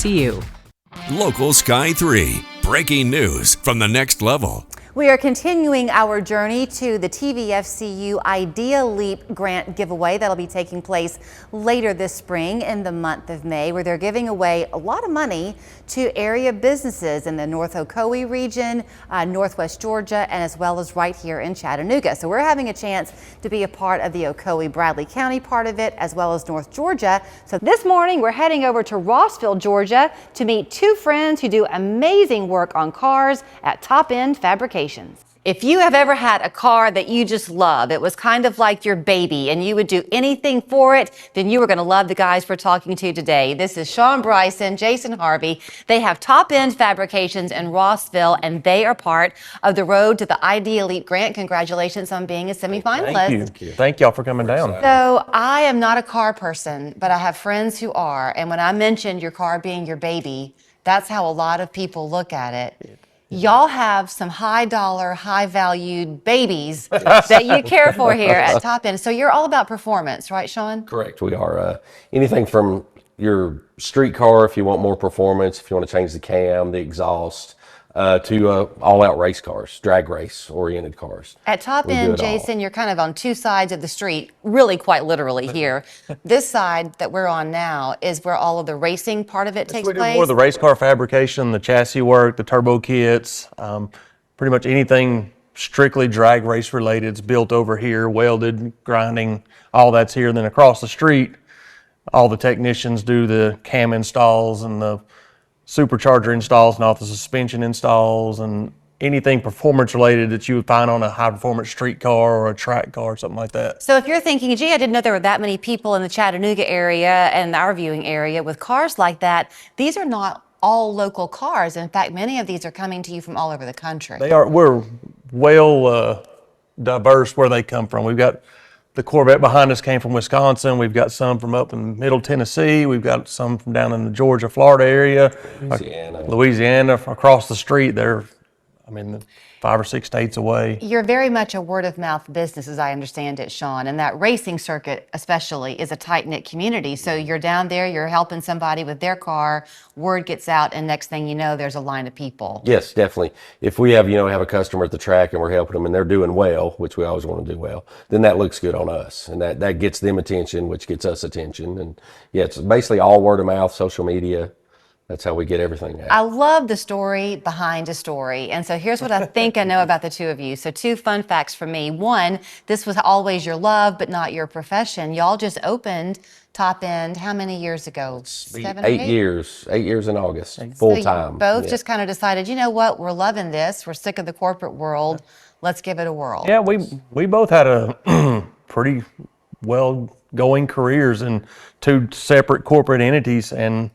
TVFCU. Local Sky 3, breaking news from the next level. We are continuing our journey to the TVFCU Idea Leap Grant giveaway that'll be taking place later this spring in the month of May, where they're giving away a lot of money to area businesses in the North Ocoee region, Northwest Georgia, and as well as right here in Chattanooga. So we're having a chance to be a part of the Ocoee-Bradley County part of it, as well as North Georgia. So this morning we're heading over to Rossville, Georgia to meet two friends who do amazing work on cars at End Fabrication. If you have ever had a car that you just love, it was kind of like your baby and you would do anything for it, then you are going to love the guys we're talking to today. This is Shawn Bryson, Jason Harvey. They have End Fabrications in Rossville, and they are part of the road to the Idea Leap Grant. Congratulations on being a semi-finalist. Thank you. Thank y'all for coming down. So I am not a car person, but I have friends who are. And when I mentioned your car being your baby, that's how a lot of people look at it. Y'all have some high dollar, high valued babies that you care for here at Top End. So you're all about performance, right, Shawn? Correct. We are anything from your street car, if you want more performance, if you want to change the cam, the exhaust, to all-out race cars, drag race oriented cars. At Top End, Jason, you're kind of on two sides of the street, really quite literally here. This side that we're on now is where all of the racing part of it takes place. More the race car fabrication, the chassis work, the turbo kits, pretty much anything strictly drag race related is built over here, welded, grinding, all that's here. Then across the street, all the technicians do the cam installs and the supercharger installs and all the suspension installs and anything performance related that you would find on a high performance street car or a track car or something like that. So if you're thinking, gee, I didn't know there were that many people in the Chattanooga area and our viewing area with cars like that, these are not all local cars. In fact, many of these are coming to you from all over the country. They are. We're well diverse where they come from. We've got the Corvette behind us came from Wisconsin. We've got some from up in Middle Tennessee. We've got some from down in the Georgia, Florida area. Louisiana, across the street. They're, 5 or 6 states away. You're very much a word-of-mouth business, as I understand it, Shawn, and that racing circuit especially is a tight-knit community. So you're down there, you're helping somebody with their car, word gets out, and next thing you know, there's a line of people. Yes, definitely. If we have, have a customer at the track and we're helping them and they're doing well, which we always want to do well, then that looks good on us. And that gets them attention, which gets us attention. And yeah, it's basically all word of mouth, social media. That's how we get everything out. I love the story behind a story. And so here's what I think I know about the two of you. So 2 fun facts for me. 1, this was always your love, but not your profession. Y'all just opened Top End how many years ago? 7 or 8? 8 years. 8 years in August, full time. Both just kind of decided, you know what, we're loving this. We're sick of the corporate world. Let's give it a whirl. Yeah, we both had a pretty well going careers in 2 separate corporate entities, and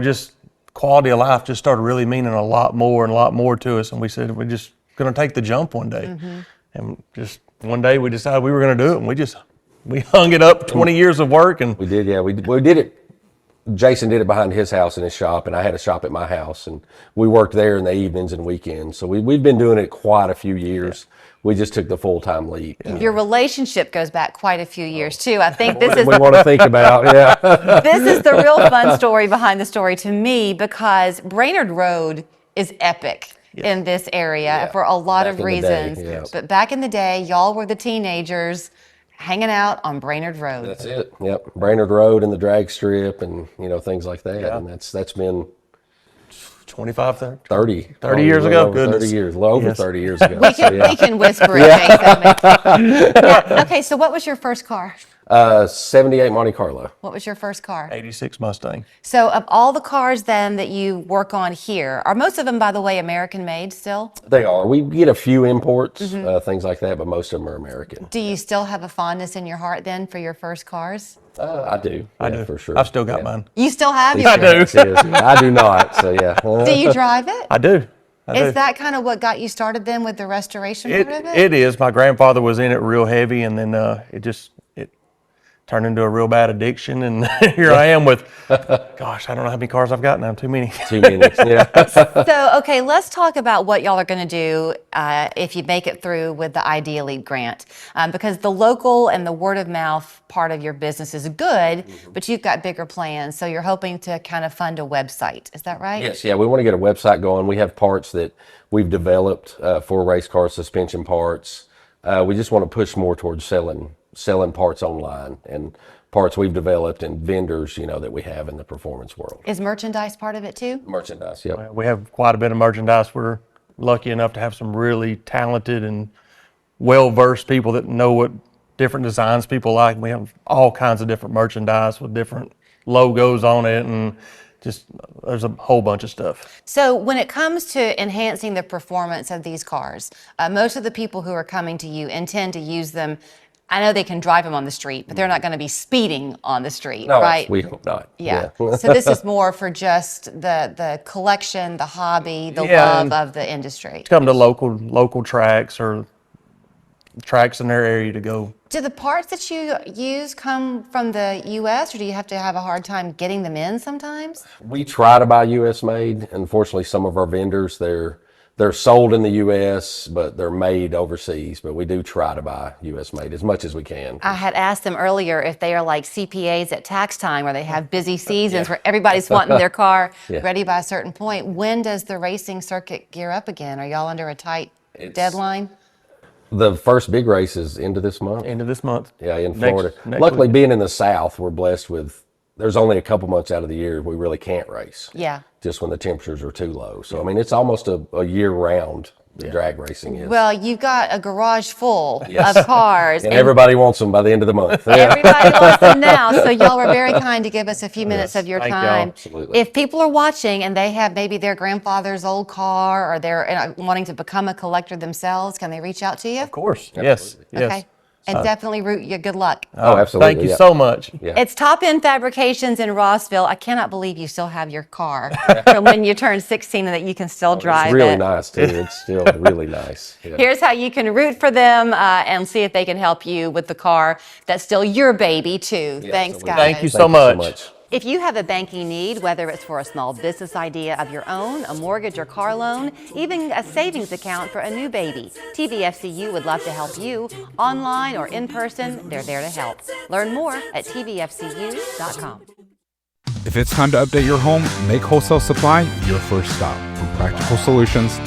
just quality of life just started really meaning a lot more to us. And we said, we're just going to take the jump one day. Mm-hmm. And just one day we decided we were going to do it. And we hung it up 20 years of work. And we did, yeah. We did it. Jason did it behind his house in his shop, and I had a shop at my house. And we worked there in the evenings and weekends. So we've been doing it quite a few years. Yeah. We just took the full-time leap. Your relationship goes back quite a few years, too. I think this is... we want to think about, yeah. This is the real fun story behind the story to me, because Brainerd Road is epic in this area for a lot of reasons. But back in the day, y'all were the teenagers hanging out on Brainerd Road. That's it. Yep. Brainerd Road and the drag strip and, things like that. Yeah. And that's been... 25, 30 years ago. 30 years, over 30 years ago. We can whisper it, Jason. Yeah. Okay, so what was your first car? 78 Monte Carlo. What was your first car? 86 Mustang. So of all the cars then that you work on here, are most of them, by the way, American made still? They are. We get a few imports, things like that, but most of them are American. Do you still have a fondness in your heart then for your first cars? I do. I do, for sure. I've still got mine. You still have yours? I do. I do not, so yeah. Do you drive it? I do. Is that kind of what got you started then with the restoration part of it? It is. My grandfather was in it real heavy, and then turned into a real bad addiction, and here I am with, gosh, I don't know how many cars I've got now. Too many. Too many. Yeah. So, okay, let's talk about what y'all are going to do if you make it through with the Idea Leap Grant, because the local and the word of mouth part of your business is good, but you've got bigger plans. So you're hoping to kind of fund a website. Is that right? Yes, yeah, we want to get a website going. We have parts that we've developed for race car suspension parts. We just want to push more towards selling parts online and parts we've developed and vendors, that we have in the performance world. Is merchandise part of it too? Merchandise, yep. We have quite a bit of merchandise. We're lucky enough to have some really talented and well-versed people that know what different designs people like. We have all kinds of different merchandise with different logos on it, and just there's a whole bunch of stuff. So when it comes to enhancing the performance of these cars, most of the people who are coming to you intend to use them. I know they can drive them on the street, but they're not going to be speeding on the street, No, right? we hope not. Yeah. So this is more for just the collection, the hobby, the love of the industry. Come to local tracks or tracks in their area to go. Do the parts that you use come from the U.S., or do you have to have a hard time getting them in sometimes? We try to buy U.S. made. Unfortunately, some of our vendors, they're sold in the U.S., but they're made overseas. But we do try to buy U.S. made as much as we can. I had asked them earlier if they are like CPAs at tax time, where they have busy seasons where everybody's wanting their car ready by a certain point. When does the racing circuit gear up again? Are y'all under a tight deadline? The first big race is end of this month. End of this month. Yeah, in Florida. Next Luckily, week. being in the South, we're blessed with, there's only a couple months out of the year we really can't race. Yeah. Just when the temperatures are too low. So, I mean, it's almost a year round, the drag racing is. Well, you've got a garage full of cars. And everybody wants them by the end of the month. Everybody wants them now. So y'all were very kind to give us a few minutes of your Thank y'all. time. Absolutely. If people are watching and they have maybe their grandfather's old car, or they're wanting to become a collector themselves, can they reach out to you? Of course. Yes. Yes. Okay. And definitely root you good luck. Oh, absolutely. Thank you so much. Yeah. It's Top End Fabrications in Rossville. I cannot believe you still have your car from when you turned 16 and that you can still drive It's really it. nice, too. It's still really nice. Yeah. Here's how you can root for them and see if they can help you with the car that's still your baby, too. Thanks, guys. Thank you so Thank you so much. much. If you have a banking need, whether it's for a small business idea of your own, a mortgage or car loan, even a savings account for a new baby, TVFCU would love to help you. Online or in person, they're there to help. Learn more at tvfcu.com. If it's time to update your home, make Wholesale Supply your first stop. From practical solutions